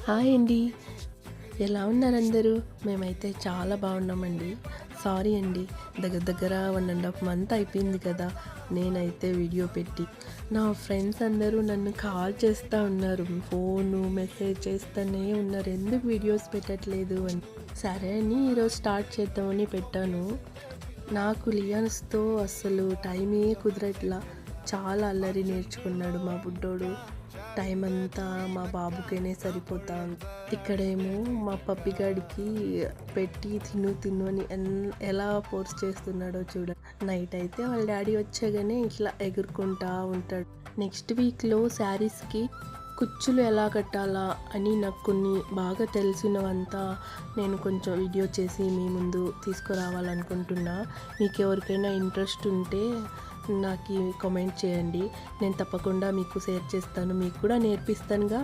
Hi అండి. ఎలా ఉన్నారు అందరూ? మేమైతే చాలా బాగున్నామండి. సారీ అండి, దగ్గర దగ్గర 1.5 మంత్ అయిపోయింది కదా నేనైతే వీడియో పెట్టి. నా ఫ్రెండ్స్ అందరూ నన్ను కాల్ చేస్తూ ఉన్నారు, ఫోను మెసేజ్ చేస్తూనే ఉన్నారు, ఎందుకు వీడియోస్ పెట్టట్లేదు అని. సరే అని ఈరోజు స్టార్ట్ చేద్దామని పెట్టాను. నాకు లియాన్స్తో అస్సలు టైమే కుదరట్లా. చాలా అల్లరి నేర్చుకున్నాడు మా బుడ్డోడు. టైం అంతా మా బాబుకేనే సరిపోతా ఉంది. ఇక్కడేమో మా పప్పిగాడికి పెట్టి తిను తిను అని ఎలా ఫోర్స్ చేస్తున్నాడో చూడండి. నైట్ అయితే వాళ్ళ డాడీ వచ్చాగానే ఇట్లా ఎగురుకుంటా ఉంటాడు. నెక్స్ట్ వీక్లో శారీస్కి కుచ్చులు ఎలా కట్టాలా అని నాకు కొన్ని బాగా తెలిసినవంతా నేను కొంచెం వీడియో చేసి మీ ముందు తీసుకురావాలనుకుంటున్నా. మీకు ఎవరికైనా ఇంట్రెస్ట్ ఉంటే నాకు కామెంట్ చేయండి, నేను తప్పకుండా మీకు షేర్ చేస్తాను, మీకు కూడా నేర్పిస్తానుగా.